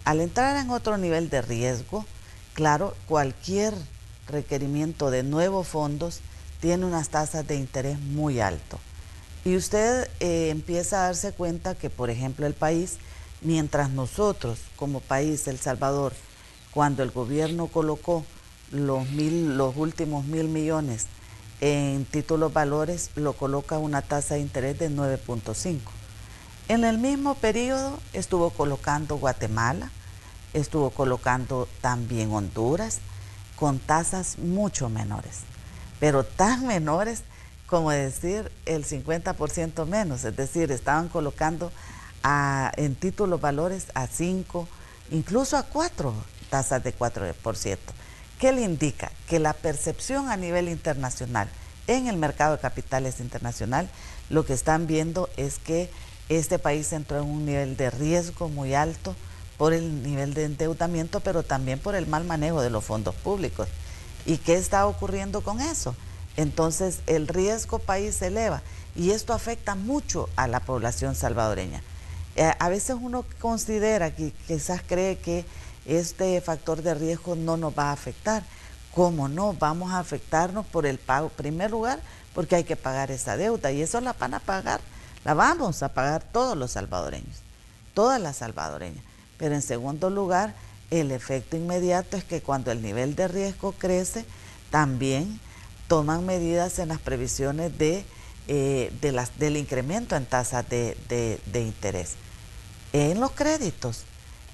Al entrar en otro nivel de riesgo, claro, cualquier requerimiento de nuevos fondos tiene unas tasas de interés muy alto. Y usted empieza a darse cuenta que, por ejemplo, el país, mientras nosotros como país, El Salvador, cuando el gobierno colocó los últimos 1.000 millones en títulos valores, lo coloca a una tasa de interés de 9.5. En el mismo periodo estuvo colocando Guatemala, estuvo colocando también Honduras, con tasas mucho menores, pero tan menores como decir el 50% menos, es decir, estaban colocando en títulos valores a 5, incluso a 4 tasas de 4%. ¿Qué le indica? Que la percepción a nivel internacional en el mercado de capitales internacional, lo que están viendo es que este país entró en un nivel de riesgo muy alto por el nivel de endeudamiento, pero también por el mal manejo de los fondos públicos. ¿Y qué está ocurriendo con eso? Entonces el riesgo país se eleva y esto afecta mucho a la población salvadoreña. A veces uno considera que quizás cree que este factor de riesgo no nos va a afectar. ¿Cómo no? Vamos a afectarnos por el pago, en primer lugar, porque hay que pagar esa deuda y eso la van a pagar, la vamos a pagar todos los salvadoreños, todas las salvadoreñas. Pero en segundo lugar, el efecto inmediato es que cuando el nivel de riesgo crece, también toman medidas en las previsiones del incremento en tasas de interés, en los créditos,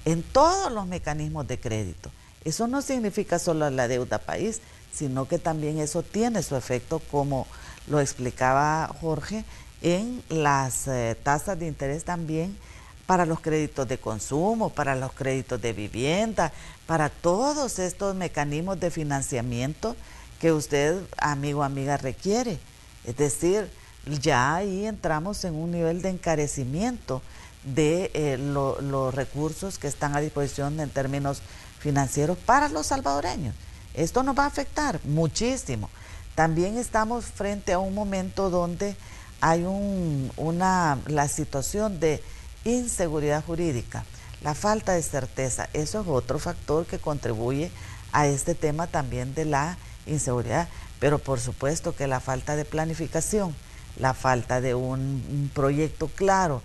en todos los mecanismos de crédito. Eso no significa solo la deuda país, sino que también eso tiene su efecto, como lo explicaba Jorge, en las tasas de interés también para los créditos de consumo, para los créditos de vivienda, para todos estos mecanismos de financiamiento que usted, amigo o amiga, requiere. Es decir, ya ahí entramos en un nivel de encarecimiento de los recursos que están a disposición en términos financieros para los salvadoreños. Esto nos va a afectar muchísimo. También estamos frente a un momento donde hay la situación de inseguridad jurídica, la falta de certeza. Eso es otro factor que contribuye a este tema también de la inseguridad, pero por supuesto que la falta de planificación, la falta de un proyecto claro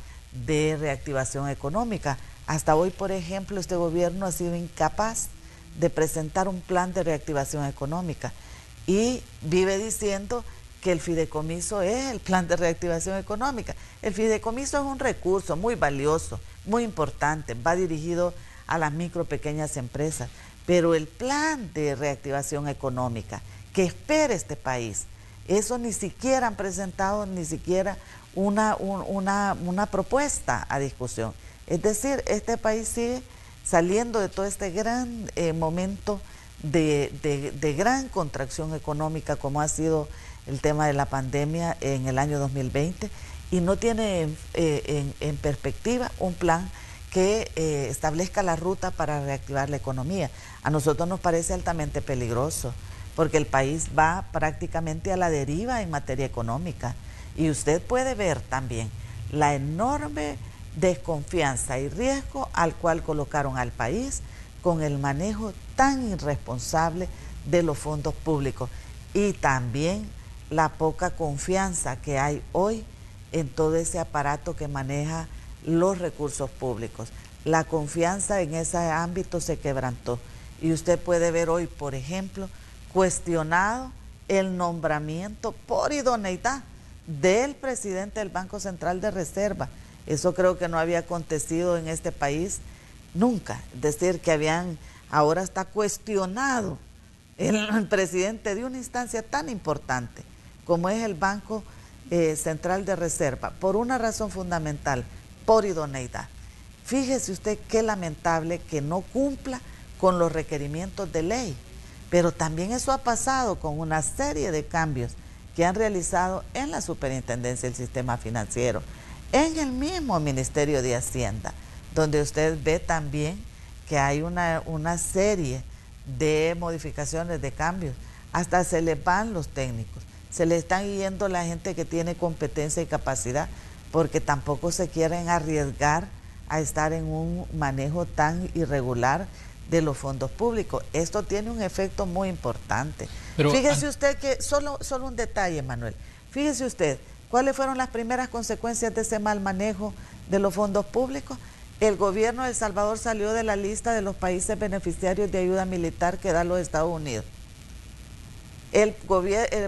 de reactivación económica. Hasta hoy, por ejemplo, este gobierno ha sido incapaz de presentar un plan de reactivación económica y vive diciendo que el fideicomiso es el plan de reactivación económica. El fideicomiso es un recurso muy valioso, muy importante, va dirigido a las micro, pequeñas empresas, pero el plan de reactivación económica que espera este país, eso ni siquiera han presentado, ni siquiera una propuesta a discusión. Es decir, este país sigue saliendo de todo este gran momento de gran contracción económica, como ha sido el tema de la pandemia en el año 2020, y no tiene en perspectiva un plan que establezca la ruta para reactivar la economía. A nosotros nos parece altamente peligroso, porque el país va prácticamente a la deriva en materia económica, y usted puede ver también la enorme desconfianza y riesgo al cual colocaron al país con el manejo tan irresponsable de los fondos públicos, y también la poca confianza que hay hoy en todo ese aparato que maneja los recursos públicos. La confianza en ese ámbito se quebrantó, y usted puede ver hoy, por ejemplo, cuestionado el nombramiento por idoneidad del presidente del Banco Central de Reserva. Eso creo que no había acontecido en este país nunca. Es decir, que ahora está cuestionado el presidente de una instancia tan importante como es el Banco Central de Reserva, por una razón fundamental, por idoneidad. Fíjese usted qué lamentable que no cumpla con los requerimientos de ley, pero también eso ha pasado con una serie de cambios que han realizado en la Superintendencia del Sistema Financiero, en el mismo Ministerio de Hacienda, donde usted ve también que hay una serie de modificaciones, de cambios. Hasta se les van los técnicos, se le están yendo la gente que tiene competencia y capacidad, porque tampoco se quieren arriesgar a estar en un manejo tan irregular de los fondos públicos. Esto tiene un efecto muy importante. Pero fíjese usted que, solo un detalle, Manuel, fíjese usted, ¿cuáles fueron las primeras consecuencias de ese mal manejo de los fondos públicos? El gobierno de El Salvador salió de la lista de los países beneficiarios de ayuda militar que dan los Estados Unidos.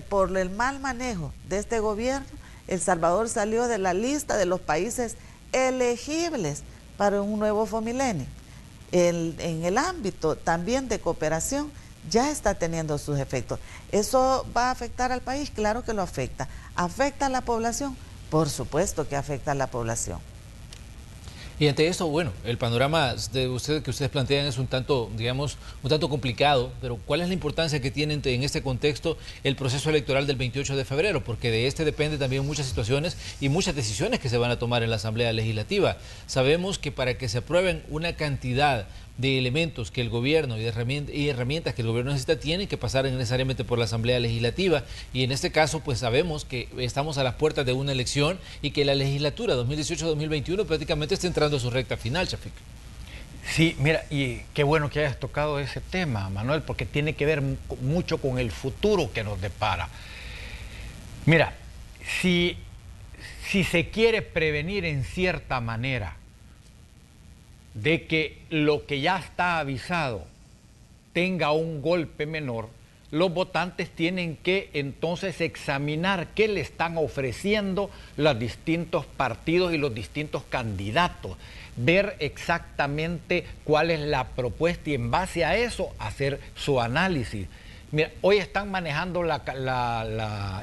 Por el mal manejo de este gobierno, El Salvador salió de la lista de los países elegibles para un nuevo Fomilenio. En el ámbito también de cooperación ya está teniendo sus efectos. ¿Eso va a afectar al país? Claro que lo afecta. ¿Afecta a la población? Por supuesto que afecta a la población. Y ante esto, bueno, el panorama que ustedes plantean es un tanto, digamos, un tanto complicado, pero ¿cuál es la importancia que tiene en este contexto el proceso electoral del 28 de febrero? Porque de este depende también muchas situaciones y muchas decisiones que se van a tomar en la Asamblea Legislativa. Sabemos que para que se aprueben una cantidad de elementos que el gobierno y herramientas que el gobierno necesita tienen que pasar necesariamente por la Asamblea Legislativa, y en este caso pues sabemos que estamos a las puertas de una elección y que la legislatura 2018-2021 prácticamente está entrando a su recta final, Chafik. Sí, mira, y qué bueno que hayas tocado ese tema, Manuel, porque tiene que ver mucho con el futuro que nos depara. Mira, si se quiere prevenir en cierta manera de que lo que ya está avisado tenga un golpe menor, los votantes tienen que entonces examinar qué le están ofreciendo los distintos partidos y los distintos candidatos, ver exactamente cuál es la propuesta y en base a eso hacer su análisis. Mira, hoy están manejando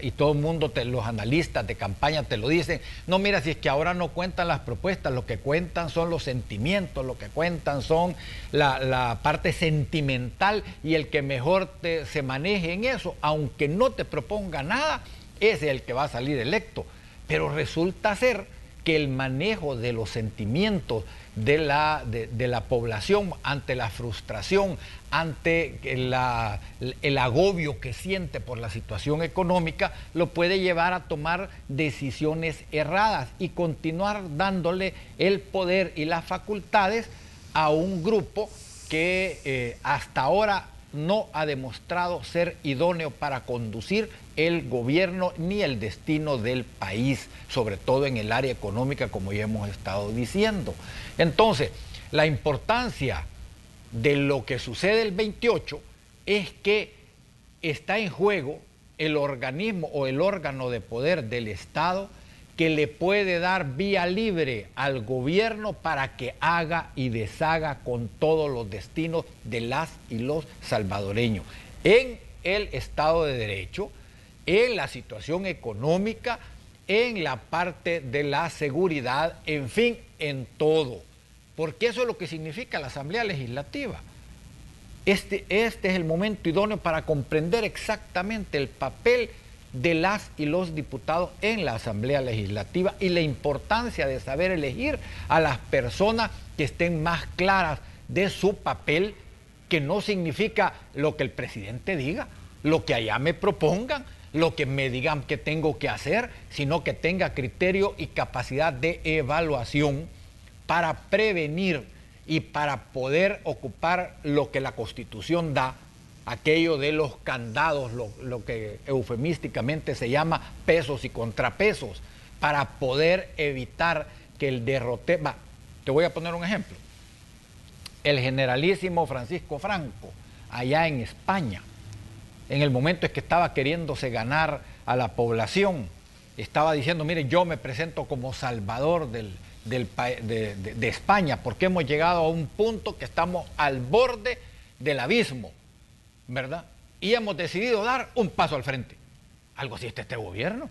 y todo el mundo, los analistas de campaña te lo dicen, no, mira, si es que ahora no cuentan las propuestas, lo que cuentan son los sentimientos, lo que cuentan son la parte sentimental, y el que mejor se maneje en eso, aunque no te proponga nada, ese es el que va a salir electo. Pero resulta ser que el manejo de los sentimientos de la población ante la frustración, ante el agobio que siente por la situación económica, lo puede llevar a tomar decisiones erradas y continuar dándole el poder y las facultades a un grupo que hasta ahora no ha demostrado ser idóneo para conducir el gobierno ni el destino del país, sobre todo en el área económica, como ya hemos estado diciendo. Entonces, la importancia de lo que sucede el 28 es que está en juego el organismo o el órgano de poder del Estado que le puede dar vía libre al gobierno para que haga y deshaga con todos los destinos de las y los salvadoreños, en el Estado de Derecho, en la situación económica, en la parte de la seguridad, en fin, en todo. Porque eso es lo que significa la Asamblea Legislativa. Este es el momento idóneo para comprender exactamente el papel de las y los diputados en la Asamblea Legislativa y la importancia de saber elegir a las personas que estén más claras de su papel, que no significa lo que el presidente diga, lo que allá me propongan, lo que me digan que tengo que hacer, sino que tenga criterio y capacidad de evaluación para prevenir y para poder ocupar lo que la Constitución da, aquello de los candados, lo que eufemísticamente se llama pesos y contrapesos, para poder evitar que el derrotero... Te voy a poner un ejemplo. El generalísimo Francisco Franco, allá en España, en el momento en que estaba queriéndose ganar a la población, estaba diciendo, mire, yo me presento como salvador de España, porque hemos llegado a un punto que estamos al borde del abismo, ¿verdad? Y hemos decidido dar un paso al frente. Algo así está este gobierno,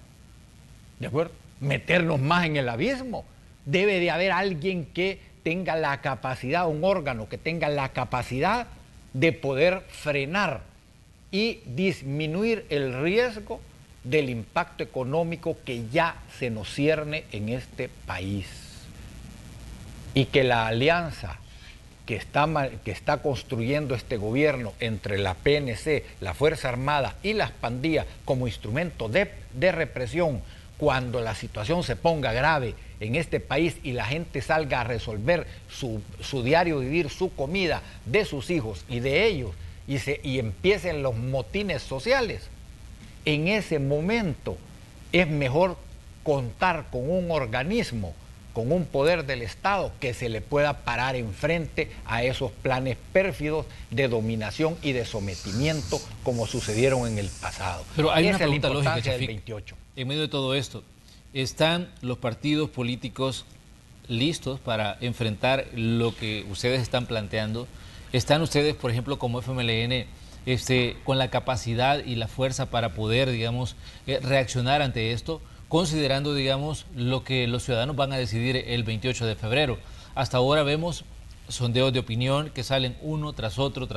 ¿de acuerdo? Meternos más en el abismo. Debe de haber alguien que tenga la capacidad, un órgano que tenga la capacidad de poder frenar y disminuir el riesgo del impacto económico que ya se nos cierne en este país. Y que la alianza que está construyendo este gobierno entre la PNC, la Fuerza Armada y las pandillas como instrumento de represión, cuando la situación se ponga grave en este país y la gente salga a resolver su diario vivir, su comida, de sus hijos y de ellos, y empiecen los motines sociales, en ese momento es mejor contar con un organismo, con un poder del Estado que se le pueda parar enfrente a esos planes pérfidos de dominación y de sometimiento como sucedieron en el pasado. Pero hay una pregunta lógica, del 28. En medio de todo esto, ¿están los partidos políticos listos para enfrentar lo que ustedes están planteando? ¿Están ustedes, por ejemplo, como FMLN, con la capacidad y la fuerza para poder, digamos, reaccionar ante esto, considerando, digamos, lo que los ciudadanos van a decidir el 28 de febrero? hasta ahora vemos sondeos de opinión que salen uno tras otro,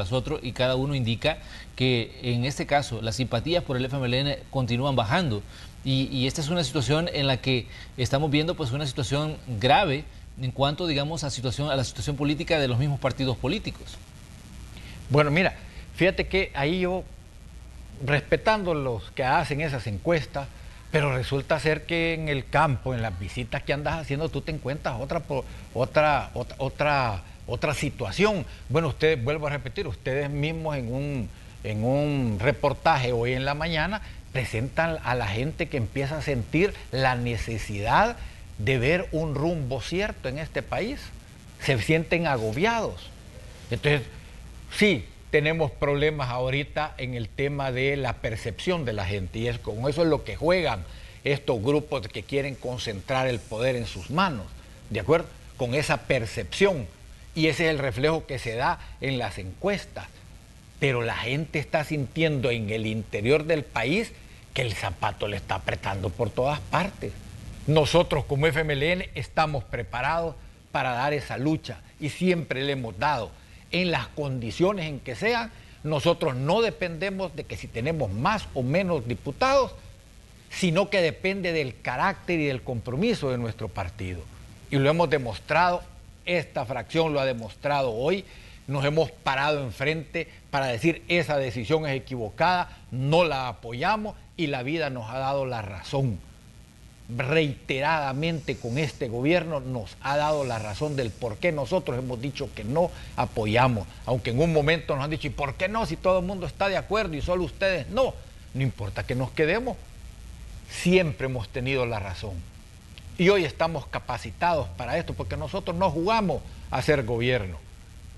y cada uno indica que en este caso las simpatías por el FMLN continúan bajando. Y esta es una situación en la que estamos viendo pues una situación grave en cuanto, digamos, a la situación política de los mismos partidos políticos. Bueno, mira, fíjate que ahí yo, respetando los que hacen esas encuestas, pero resulta ser que en el campo, en las visitas que andas haciendo, tú te encuentras otra situación. Bueno, ustedes, vuelvo a repetir, ustedes mismos en un reportaje hoy en la mañana presentan a la gente que empieza a sentir la necesidad de ver un rumbo cierto en este país. Se sienten agobiados. Entonces, sí, tenemos problemas ahorita en el tema de la percepción de la gente, y con eso es lo que juegan estos grupos que quieren concentrar el poder en sus manos, ¿de acuerdo? Con esa percepción, y ese es el reflejo que se da en las encuestas. Pero la gente está sintiendo en el interior del país que el zapato le está apretando por todas partes. Nosotros como FMLN estamos preparados para dar esa lucha, y siempre le hemos dado, en las condiciones en que sean. Nosotros no dependemos de que si tenemos más o menos diputados, sino que depende del carácter y del compromiso de nuestro partido. Y lo hemos demostrado, esta fracción lo ha demostrado hoy. Nos hemos parado enfrente para decir esa decisión es equivocada, no la apoyamos, y la vida nos ha dado la razón. Reiteradamente con este gobierno nos ha dado la razón del por qué nosotros hemos dicho que no apoyamos, aunque en un momento nos han dicho, ¿y por qué no? Si todo el mundo está de acuerdo y solo ustedes no. No importa que nos quedemos, siempre hemos tenido la razón. Y hoy estamos capacitados para esto, porque nosotros no jugamos a ser gobierno.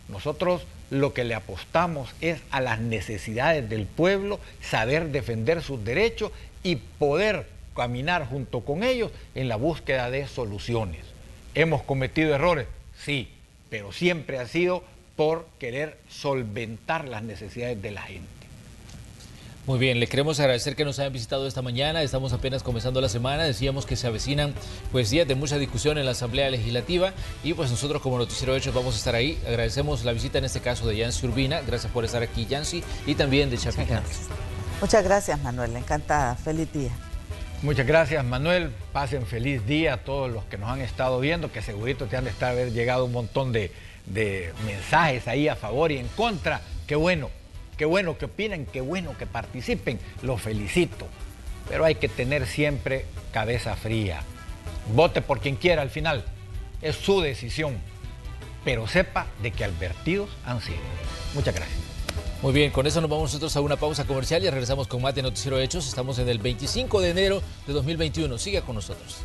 Nosotros lo que le apostamos es a las necesidades del pueblo, saber defender sus derechos y poder caminar junto con ellos en la búsqueda de soluciones. ¿Hemos cometido errores? Sí, pero siempre ha sido por querer solventar las necesidades de la gente. Muy bien, le queremos agradecer que nos hayan visitado esta mañana. Estamos apenas comenzando la semana. Decíamos que se avecinan pues días de mucha discusión en la Asamblea Legislativa, y pues nosotros como Noticiero Hechos vamos a estar ahí. Agradecemos la visita en este caso de Yancy Urbina. Gracias por estar aquí, Yancy, y también de Chafi Handal. Muchas gracias, Manuel. Encantada. Feliz día. Muchas gracias, Manuel. Pasen feliz día a todos los que nos han estado viendo, que segurito te han de estar haber llegado un montón de mensajes ahí a favor y en contra. Qué bueno que opinen, qué bueno que participen, los felicito. Pero hay que tener siempre cabeza fría. Vote por quien quiera al final, es su decisión, pero sepa de que advertidos han sido. Muchas gracias. Muy bien, con eso nos vamos nosotros a una pausa comercial y regresamos con más de Noticiero Hechos. Estamos en el 25 de enero de 2021. Siga con nosotros.